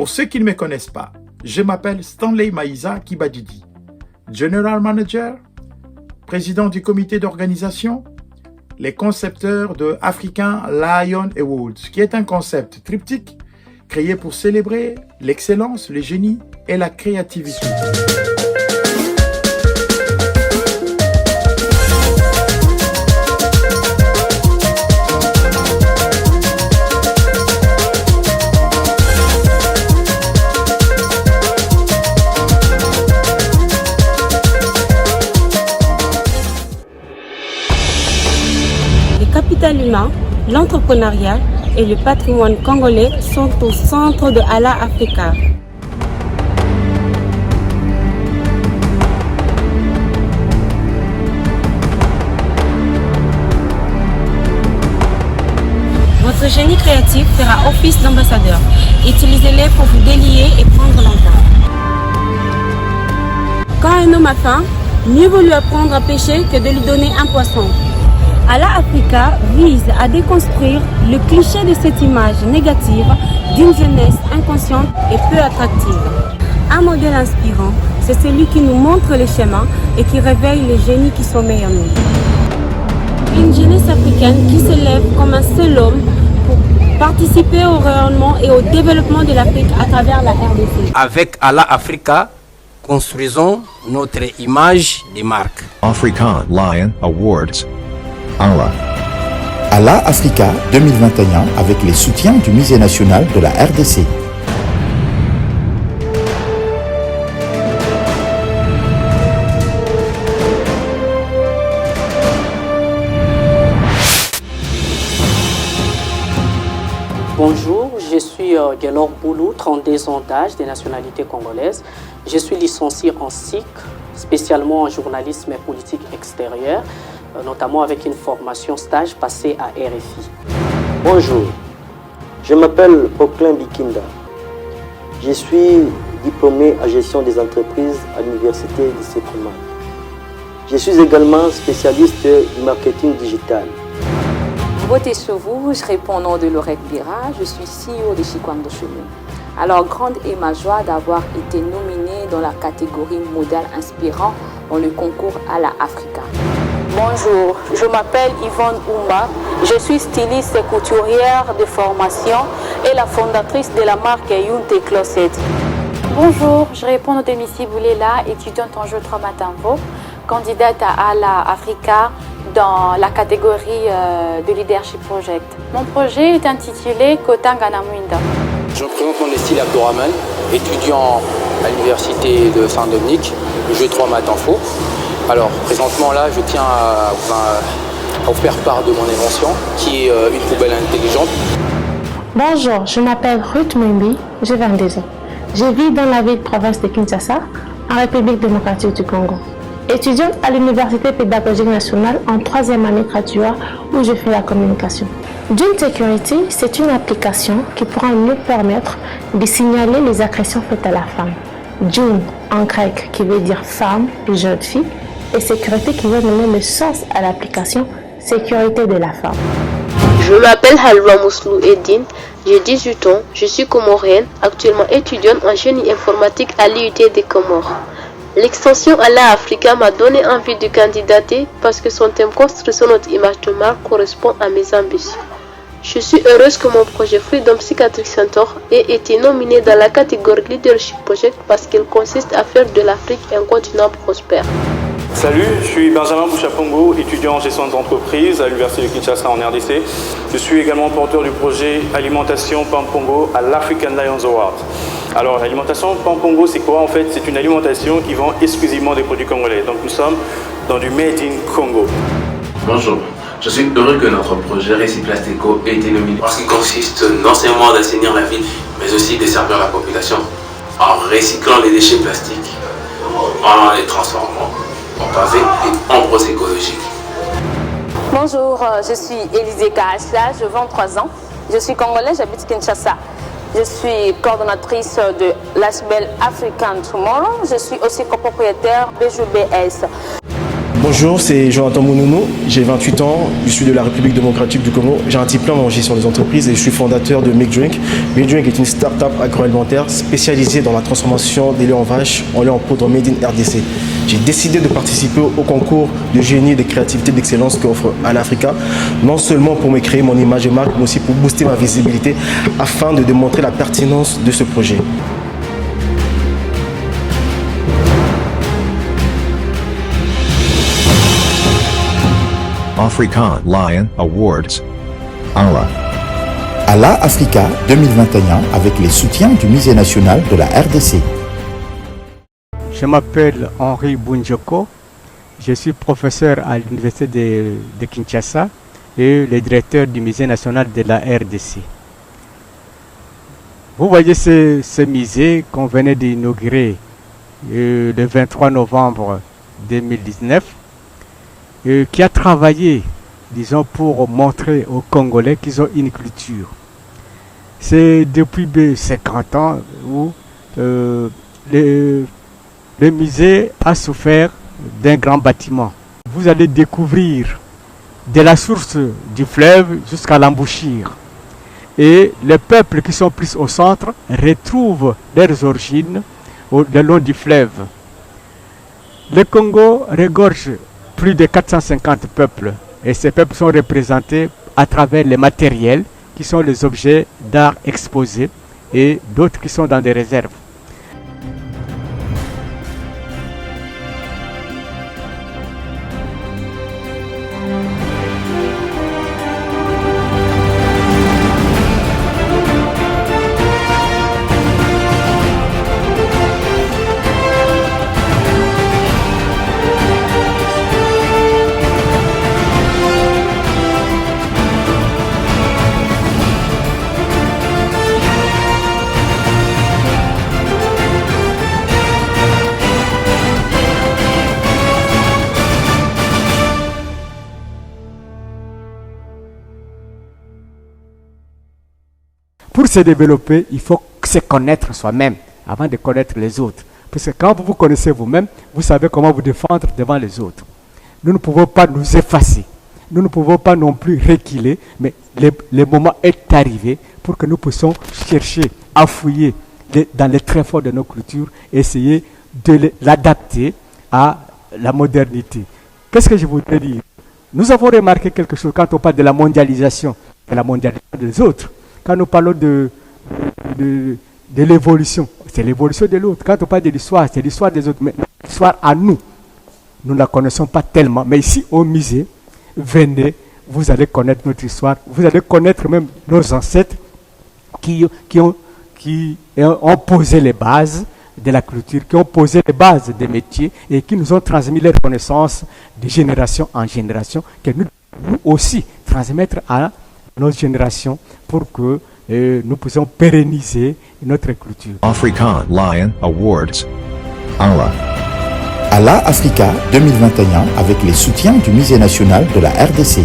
Pour ceux qui ne me connaissent pas, je m'appelle Stanley Maïza Kibadidi, General Manager, président du comité d'organisation, les concepteurs de African Lion Awards, qui est un concept triptyque créé pour célébrer l'excellence, le génie et la créativité. Le capital humain, l'entrepreneuriat et le patrimoine congolais sont au centre de Alla Africa. Votre génie créatif fera office d'ambassadeur. Utilisez-les pour vous délier et prendre l'envol. Quand un homme a faim, mieux vaut lui apprendre à pêcher que de lui donner un poisson. Alla Africa vise à déconstruire le cliché de cette image négative d'une jeunesse inconsciente et peu attractive. Un modèle inspirant, c'est celui qui nous montre le chemin et qui réveille les génies qui sommeillent en nous. Une jeunesse africaine qui se lève comme un seul homme pour participer au rayonnement et au développement de l'Afrique à travers la RDC. Avec Alla Africa, construisons notre image de marque. African Lion Awards. Alla Africa 2021 avec les soutiens du Musée national de la RDC. Bonjour, je suis Gelor Boulou, 32 ans d'âge, des nationalités congolaises. Je suis licencié en SIC, spécialement en journalisme et politique extérieure, notamment avec une formation stage passée à RFI. Bonjour, je m'appelle Auclin Bikinda. Je suis diplômé en gestion des entreprises à l'université de Sekoman. Je suis également spécialiste du marketing digital. Beauté sur vous, je réponds au nom de Lorette Bira, je suis CEO de Chikwando Chemin. Alors, grande est ma joie d'avoir été nominée dans la catégorie modèle inspirant dans le concours Alla Africa. Bonjour, je m'appelle Yvonne Oumba, je suis styliste et couturière de formation et la fondatrice de la marque Yunte Closet. Bonjour, je réponds au domicile Boulela, étudiante en jeu 3 Matamvo, candidate à Alla Africa dans la catégorie de Leadership Project. Mon projet est intitulé Kotanga Namwinda. Je me présente mon style Abdourahman, étudiant à l'université de Saint-Dominique, jeu 3 Matamfo. Alors, présentement là, je tiens à vous faire part de mon invention, qui est une poubelle intelligente. Bonjour, je m'appelle Ruth Mwimbi, j'ai 22 ans. Je vis dans la ville province de Kinshasa, en République démocratique du Congo. Étudiante à l'Université pédagogique nationale en 3e année graduat où je fais la communication. June Security, c'est une application qui pourra nous permettre de signaler les agressions faites à la femme. June en grec qui veut dire femme et jeune fille, et sécurité qui veut donner le sens à l'application sécurité de la femme. Je m'appelle Halwa Mouslou Edine, j'ai 18 ans, je suis comorienne, actuellement étudiante en génie informatique à l'IUT des Comores. L'extension Alla Africa m'a donné envie de candidater parce que son thème construisant notre image de marque correspond à mes ambitions. Je suis heureuse que mon projet Freedom Psychiatric Center ait été nominé dans la catégorie Leadership Project parce qu'il consiste à faire de l'Afrique un continent prospère. Salut, je suis Benjamin Bouchapongo, étudiant en gestion d'entreprise à l'Université de Kinshasa en RDC. Je suis également porteur du projet Alimentation Pampongo à l'African Lions Award. Alors, l'alimentation Pampongo, c'est quoi en fait? C'est une alimentation qui vend exclusivement des produits congolais. Donc nous sommes dans du Made in Congo. Bonjour, je suis heureux que notre projet Recyplasteco ait été nominé parce qu'il consiste non seulement d'assainir la ville, mais aussi de servir la population en recyclant les déchets plastiques, en les transformant en pavés et en bros écologiques. Bonjour, je suis Élisée Kahasla, j'ai 23 ans, je suis congolaise, j'habite Kinshasa. Je suis coordonnatrice de l'ASBEL African Tomorrow, je suis aussi copropriétaire BJBS. Bonjour, c'est Jonathan Mounounou, j'ai 28 ans, je suis de la République démocratique du Congo. J'ai un diplôme en gestion des entreprises et je suis fondateur de Make Drink. Make Drink est une start-up agroalimentaire spécialisée dans la transformation des laits en vache en lait en poudre made in RDC. J'ai décidé de participer au concours de génie et de créativité d'excellence qu'offre Al-Africa, non seulement pour me créer mon image de marque, mais aussi pour booster ma visibilité afin de démontrer la pertinence de ce projet. African Lion Awards. ALA Africa 2021 avec les soutiens du Musée national de la RDC. Je m'appelle Henri Bunjoko, je suis professeur à l'université de Kinshasa et le directeur du Musée national de la RDC. Vous voyez ce musée qu'on venait d'inaugurer le 23 novembre 2019. Qui a travaillé, disons, pour montrer aux Congolais qu'ils ont une culture. C'est depuis 50 ans où le musée a souffert d'un grand bâtiment. Vous allez découvrir de la source du fleuve jusqu'à l'embouchure. Et les peuples qui sont plus au centre retrouvent leurs origines le long du fleuve. Le Congo regorge plus de 450 peuples et ces peuples sont représentés à travers les matériels qui sont les objets d'art exposés et d'autres qui sont dans des réserves. Pour se développer, il faut se connaître soi-même avant de connaître les autres. Parce que quand vous vous connaissez vous-même, vous savez comment vous défendre devant les autres. Nous ne pouvons pas nous effacer. Nous ne pouvons pas non plus reculer, mais le moment est arrivé pour que nous puissions chercher à fouiller dans les tréfonds de nos cultures, essayer de l'adapter à la modernité. Qu'est-ce que je voudrais dire? Nous avons remarqué quelque chose quand on parle de la mondialisation des autres. Quand nous parlons de l'évolution, c'est l'évolution de l'autre. Quand on parle de l'histoire, c'est l'histoire des autres. Mais l'histoire à nous, nous ne la connaissons pas tellement. Mais ici, au musée, venez, vous allez connaître notre histoire. Vous allez connaître même nos ancêtres qui ont posé les bases de la culture, qui ont posé les bases des métiers et qui nous ont transmis leurs connaissances de génération en génération, que nous aussi transmettre à notre génération pour que nous puissions pérenniser notre culture. African Lion Awards. ALA Africa 2021 avec les soutiens du Musée national de la RDC.